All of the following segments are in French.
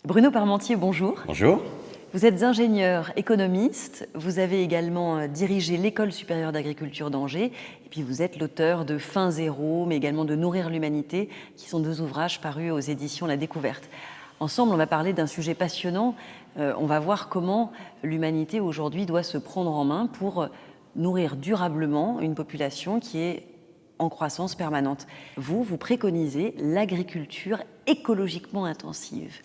Bruno Parmentier, bonjour. Bonjour. Vous êtes ingénieur économiste, vous avez également dirigé l'École supérieure d'agriculture d'Angers, et puis vous êtes l'auteur de Faim zéro, mais également de Nourrir l'humanité, qui sont deux ouvrages parus aux éditions La Découverte. Ensemble, on va parler d'un sujet passionnant. On va voir comment l'humanité aujourd'hui doit se prendre en main pour nourrir durablement une population qui est en croissance permanente. Vous préconisez l'agriculture écologiquement intensive.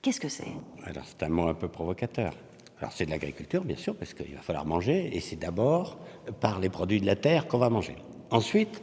Qu'est-ce que c'est ? Alors, c'est un mot un peu provocateur. Alors, c'est de l'agriculture, bien sûr, parce qu'il va falloir manger, et c'est d'abord par les produits de la terre qu'on va manger. Ensuite,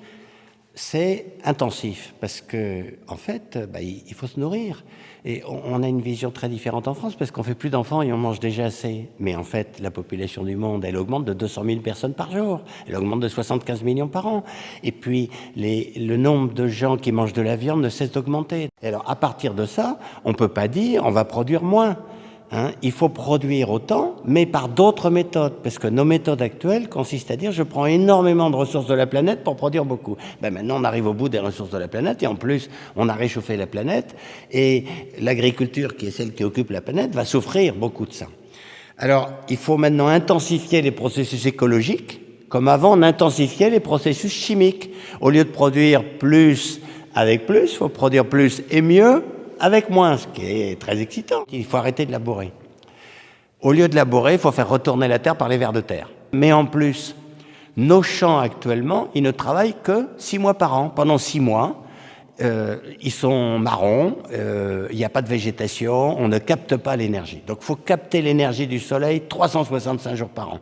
c'est intensif, parce que, en fait, il faut se nourrir. Et on a une vision très différente en France, parce qu'on fait plus d'enfants et on mange déjà assez. Mais en fait, la population du monde, elle augmente de 200 000 personnes par jour. Elle augmente de 75 millions par an. Et puis, le nombre de gens qui mangent de la viande ne cesse d'augmenter. Et alors, à partir de ça, on peut pas dire on va produire moins. Il faut produire autant, mais par d'autres méthodes, parce que nos méthodes actuelles consistent à dire je prends énormément de ressources de la planète pour produire beaucoup. Maintenant, on arrive au bout des ressources de la planète, et en plus, on a réchauffé la planète, et l'agriculture, qui est celle qui occupe la planète, va souffrir beaucoup de ça. Alors, il faut maintenant intensifier les processus écologiques, comme avant, on intensifiait les processus chimiques. Au lieu de produire plus avec plus, il faut produire plus et mieux avec moins, ce qui est très excitant. Il faut arrêter de labourer. Au lieu de labourer, il faut faire retourner la terre par les vers de terre. Mais en plus, nos champs actuellement, ils ne travaillent que 6 mois par an. Pendant 6 mois, ils sont marrons, il n'y a pas de végétation, on ne capte pas l'énergie. Donc il faut capter l'énergie du soleil 365 jours par an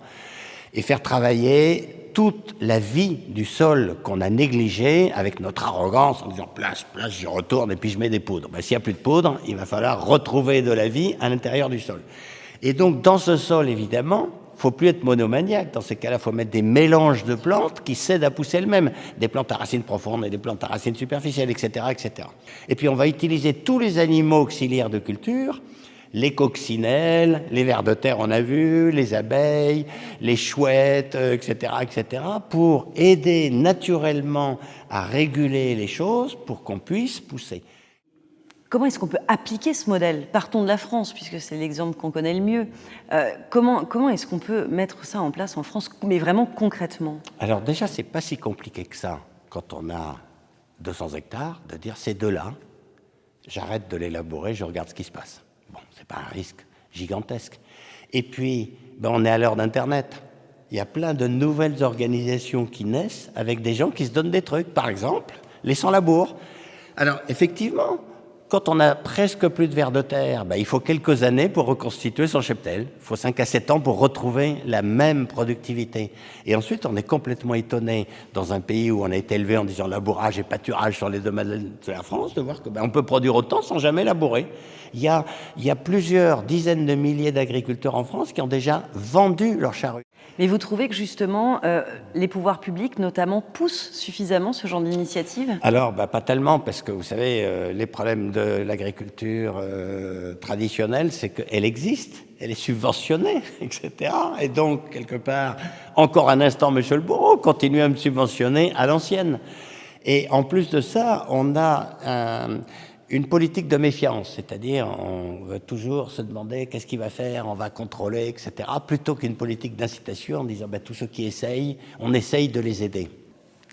et faire travailler toute la vie du sol qu'on a négligé avec notre arrogance en disant place, je retourne et puis je mets des poudres. S'il n'y a plus de poudre, il va falloir retrouver de la vie à l'intérieur du sol. Et donc dans ce sol, évidemment, il ne faut plus être monomaniaque. Dans ces cas-là, il faut mettre des mélanges de plantes qui s'aident à pousser elles-mêmes. Des plantes à racines profondes et des plantes à racines superficielles, etc., etc. Et puis on va utiliser tous les animaux auxiliaires de culture, les coccinelles, les vers de terre, on a vu, les abeilles, les chouettes, etc., etc., pour aider naturellement à réguler les choses pour qu'on puisse pousser. Comment est-ce qu'on peut appliquer ce modèle ? Partons de la France, puisque c'est l'exemple qu'on connaît le mieux. Comment est-ce qu'on peut mettre ça en place en France, mais vraiment concrètement ? Alors déjà, c'est pas si compliqué que ça, quand on a 200 hectares, de dire ces deux-là, j'arrête de les labourer, je regarde ce qui se passe. Bon, c'est pas un risque gigantesque. Et puis, on est à l'heure d'Internet. Il y a plein de nouvelles organisations qui naissent avec des gens qui se donnent des trucs. Par exemple, les sans-labour. Alors, effectivement, quand on a presque plus de vers de terre, il faut quelques années pour reconstituer son cheptel. Il faut 5 à 7 ans pour retrouver la même productivité. Et ensuite, on est complètement étonné, dans un pays où on a été élevé en disant labourage et pâturage sur les domaines de la France, de voir qu'on peut produire autant sans jamais labourer. Il y a plusieurs dizaines de milliers d'agriculteurs en France qui ont déjà vendu leurs charrues. Mais vous trouvez que justement, les pouvoirs publics, notamment, poussent suffisamment ce genre d'initiative ? Alors, pas tellement, parce que vous savez, les problèmes de l'agriculture traditionnelle, c'est qu'elle existe, elle est subventionnée, etc. Et donc, quelque part, encore un instant, monsieur le bourreau, continuez à me subventionner à l'ancienne. Et en plus de ça, on a une politique de méfiance, c'est-à-dire on veut toujours se demander qu'est-ce qu'il va faire, on va contrôler, etc., plutôt qu'une politique d'incitation en disant tous ceux qui essayent, on essaye de les aider.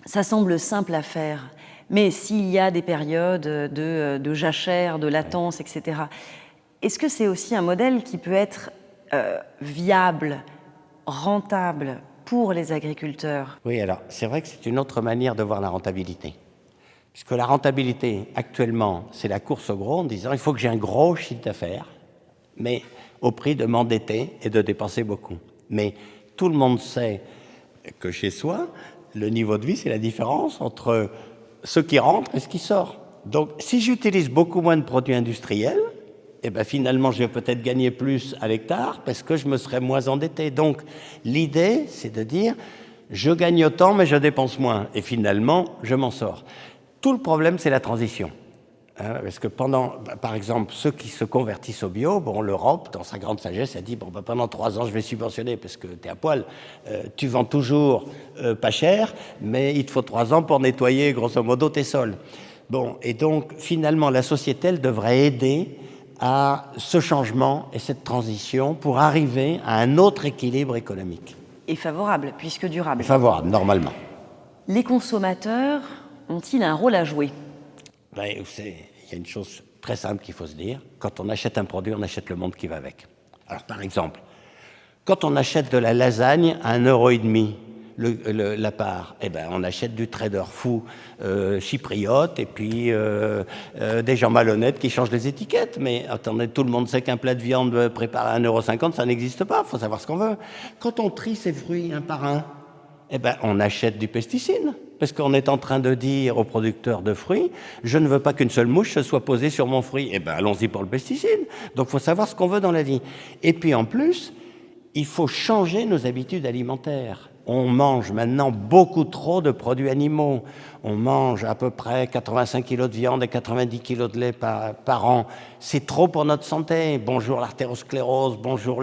Ça semble simple à faire, mais s'il y a des périodes de jachère, de latence, etc., est-ce que c'est aussi un modèle qui peut être viable, rentable pour les agriculteurs ? Oui, alors c'est vrai que c'est une autre manière de voir la rentabilité. Puisque la rentabilité, actuellement, c'est la course au gros en disant il faut que j'ai un gros chiffre d'affaires, mais au prix de m'endetter et de dépenser beaucoup. Mais tout le monde sait que chez soi, le niveau de vie, c'est la différence entre ce qui rentre et ce qui sort. Donc, si j'utilise beaucoup moins de produits industriels, finalement, je vais peut-être gagner plus à l'hectare parce que je me serai moins endetté. Donc, l'idée, c'est de dire je gagne autant, mais je dépense moins. Et finalement, je m'en sors. Tout le problème, c'est la transition. Parce que par exemple, ceux qui se convertissent au bio, l'Europe, dans sa grande sagesse, a dit pendant 3 ans, je vais subventionner parce que t'es à poil. Tu vends toujours pas cher, mais il te faut 3 ans pour nettoyer, grosso modo, tes sols. Et donc, finalement, la société, elle devrait aider à ce changement et cette transition pour arriver à un autre équilibre économique. Et favorable, puisque durable. Favorable, normalement. Les consommateurs ont-ils un rôle à jouer? Ben, il y a une chose très simple qu'il faut se dire. Quand on achète un produit, on achète le monde qui va avec. Alors, par exemple, quand on achète de la lasagne à 1,5 € la part, eh ben, on achète du trader fou chypriote et puis des gens malhonnêtes qui changent les étiquettes. Mais attendez, tout le monde sait qu'un plat de viande préparé à 1,50 €, ça n'existe pas. Il faut savoir ce qu'on veut. Quand on trie ses fruits un par un, eh ben, on achète du pesticide. Parce qu'on est en train de dire aux producteurs de fruits, je ne veux pas qu'une seule mouche se soit posée sur mon fruit. Eh bien, allons-y pour le pesticide. Donc, il faut savoir ce qu'on veut dans la vie. Et puis, en plus, il faut changer nos habitudes alimentaires. On mange maintenant beaucoup trop de produits animaux. On mange à peu près 85 kg de viande et 90 kg de lait par an. C'est trop pour notre santé. Bonjour l'artérosclérose, bonjour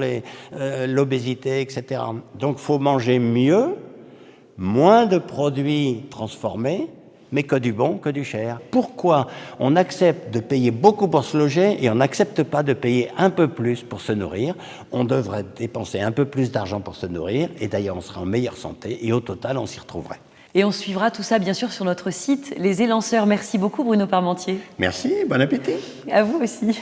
l'obésité, etc. Donc, il faut manger mieux, moins de produits transformés, mais que du bon, que du cher. Pourquoi on accepte de payer beaucoup pour se loger et on n'accepte pas de payer un peu plus pour se nourrir? On devrait dépenser un peu plus d'argent pour se nourrir, et d'ailleurs on sera en meilleure santé, et au total on s'y retrouverait. Et on suivra tout ça bien sûr sur notre site Les Élanceurs. Merci beaucoup Bruno Parmentier. Merci, bon appétit. À vous aussi.